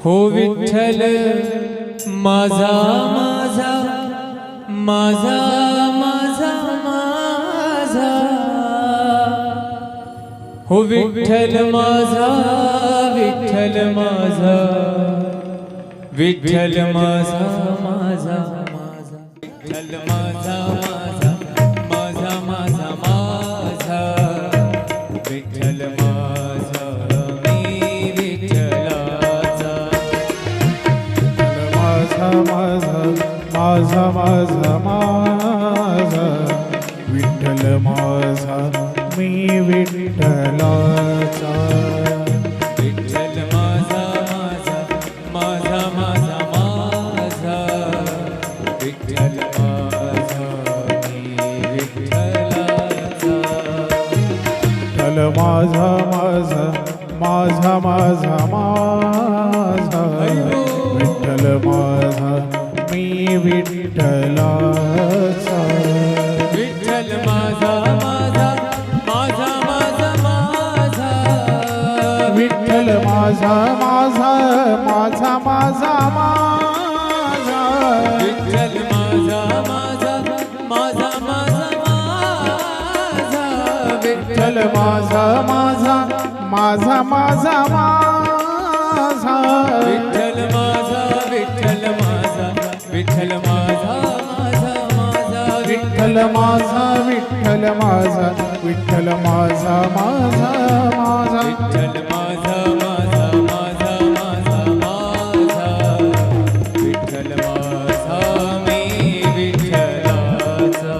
हो विठ्ठल माझा माझा माझा माझा माझा, हो विठ्ठल माझा विठ्ठल माझा विठ्ठल माझा माझा माझा, विठ्ठल माझा माझा माझा माझा माझा, विठ्ठल माझा मी विठ्ठलाचा, माझा माझा माझा माझा माझा, विठ्ठल माझा मी विठ्ठलाचा, विठ्ठल माझा माझा माझा माझा माझा, विठ्ठल माझा मी विठ्ठलाचा, विठ्ठल माझा माझा माझा माझा माझा, विठ्ठल माझा मी विठ्ठलाचा, विठ्ठल माझा माझा माझा माझा माझा, विठ्ठल माझा माझा माझा माझा माझा, विठ्ठल माझा माझा माझा माझा माझा, विठ्ठल माझा माझा माझा माझा माझा, विठ्ठल माझा विठ्ठल माझा विठ्ठल माझा माझा माझा, विठ्ठल माझा विठ्ठल माझा विठ्ठल माझा माझा माझा, विठ्ठल माझा माझा माझा माझा माझा, विठ्ठल माझा मी विठ्ठलाचा,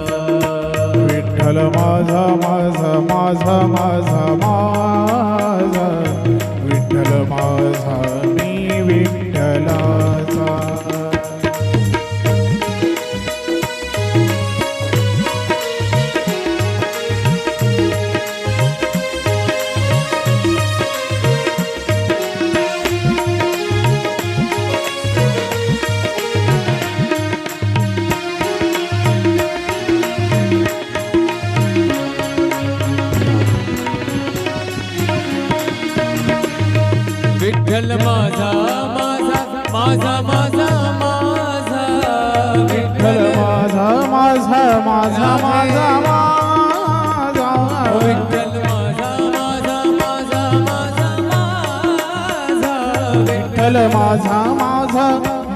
विठ्ठल माझा माझा माझा माझा माझा, विठ्ठल माझा मी विठ्ठलाचा, विठ्ठल माझा माझा माझा माझा माझा, विठ्ठल माझा माझा माझा माझा माझा, विठ्ठल माझा माझा माझा माझा माझा, विठ्ठल माझा माझा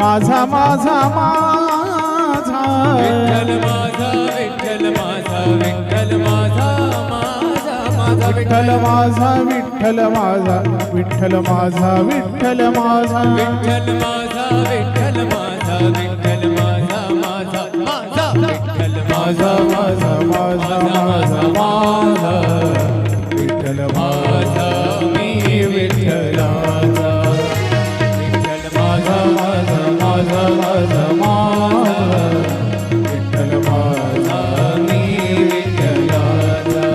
माझा माझा माझा, विठ्ठल माझा विठ्ठल माझा विठ्ठल माझा माझा माझा, विठ्ठल माझा विठ्ठल माझा विठ्ठल माझा विठ्ठल माझा, विठ्ठल माझा विठ्ठल माझा विठ्ठल माझा माझा माझा, विठ्ठल माझा माझा माझा माझा माझा, विठ्ठल माझा मी विठ्ठलाचा, विठ्ठल माझा माझा माझा माझा माझा, विठ्ठल माझा मी विठ्ठलाचा,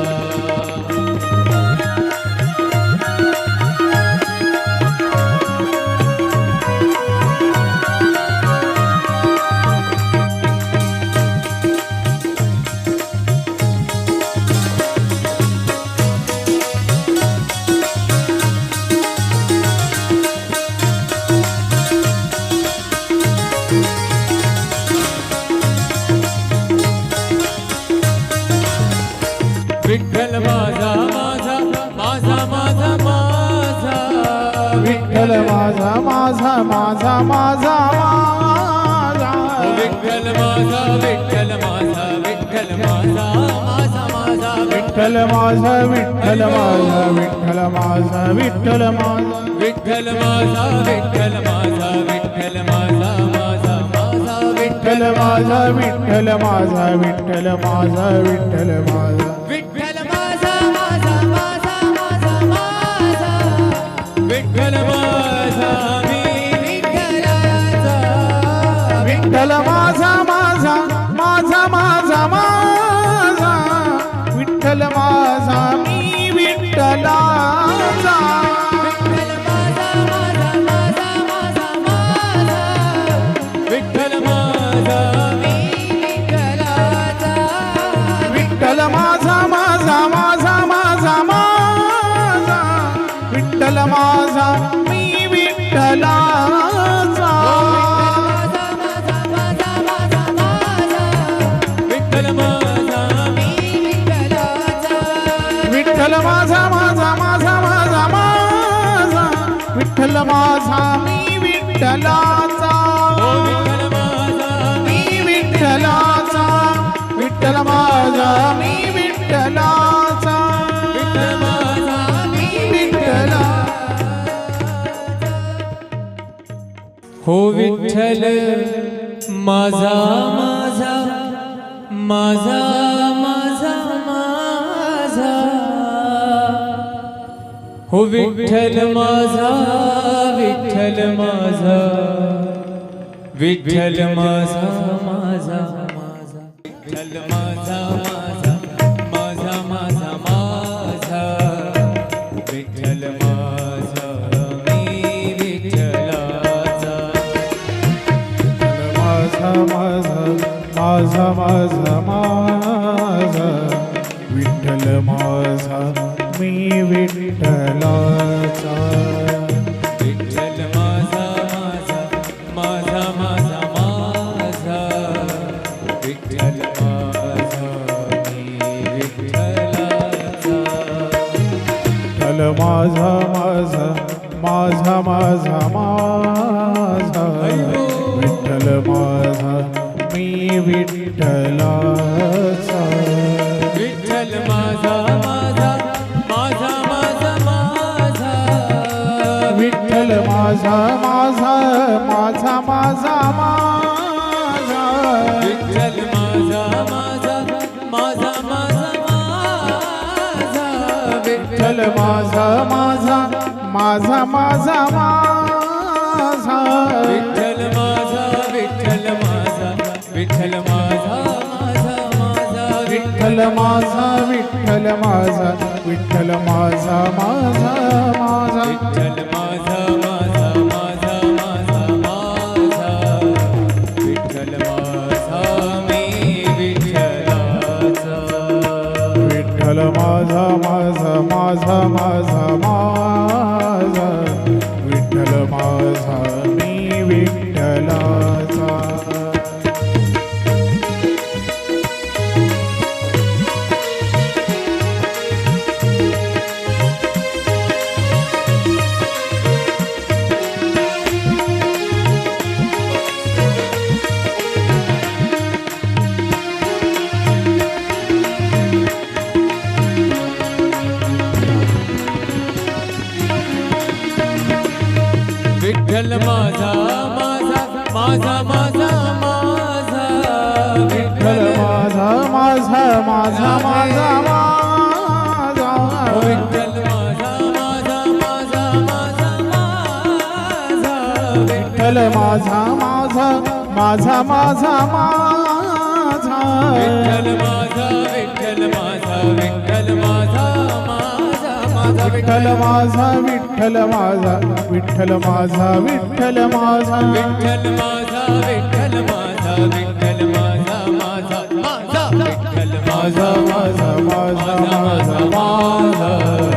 विठ्ठल माझा माझा माझा माझा माझा, विठ्ठल माझा माझा माझा माझा माझा, विठ्ठल माझा विठ्ठल माझा विठ्ठल माझा माझा माझा, विठ्ठल माझा विठ्ठल माझा विठ्ठल माझा विठ्ठल माझा, विठ्ठल माझा विठ्ठल माझा विठ्ठल माझा माझा माझा, विठ्ठल माझा विठ्ठल माझा विठ्ठल माझा विठ्ठल माझा, विठ्ठल माझा माझा माझा माझा माझा, विठ्ठल माझा मी विठ्ठलाचा, विठ्ठल माझा माझा माझा माझा माझा, विठ्ठल माझा मी विठ्ठलाचा, विठ्ठल माझा माझा माझा माझा माझा, विठ्ठल माझा मी विठ्ठलाचा, विठ्ठल माझा माझा माझा माझा माझा, विठ्ठल माझा मी माझा मी विठ्ठलाचा ओ विठ्ठल माझा मी विठ्ठलाचा विठ्ठल माझा मी विठ्ठलाचा विठ्ठल माझा मी विठ्ठला हो विठ्ठल माझा माझा माझा माझा माझा हो विठ्ठल माझा विठ्ठल माझा विठ्ठल माझा माझा माझा विठ्ठल माझा माझा माझा माझा माझा विठ्ठल माझा मी विठ्ठलाचा माझा माझा माझा माझा माझा विठ्ठल माझा मी विठ्ठलाचा विठ्ठल माझा माझा माझा माझा माझा विठ्ठल माझा मी विठ्ठलाचा विठ्ठल माझा माझा माझा माझा माझा विठ्ठल माझा मी विठ्ठलाचा विठ्ठल माझा माझा माझा माझा माझा विठ्ठल माझा माझा माझा माझा माझा विठ्ठल माझा माझा माझा माझा माझा विठ्ठल माझा माझा माझा माझा माझा विठ्ठल माझा विठ्ठल माझा विठ्ठल माझा माझा माझा विठ्ठल माझा विठ्ठल माझा विठ्ठल माझा माझा माझा विठ्ठल माझा माझा माझा माझा माझा विठ्ठल माझा मी विठ्ठलाचा विठ्ठल माझा माझा माझा माझा माझा विठ्ठल माझा मी विठ्ठलाचा विठ्ठल माझा माझा माझा माझा माझा विठ्ठल माझा माझा माझा माझा माझा विठ्ठल माझा माझा माझा माझा माझा विठ्ठल माझा माझा माझा माझा माझा विठ्ठल माझा विठ्ठल माझा विठ्ठल माझा माझा माझा विठ्ठल माझा विठ्ठल माझा विठ्ठल माझा विठ्ठल माझा विठ्ठल माझा विठ्ठल माझा विठ्ठल माझा माझा माझा विठ्ठल माझा माझा माझा माझा माझा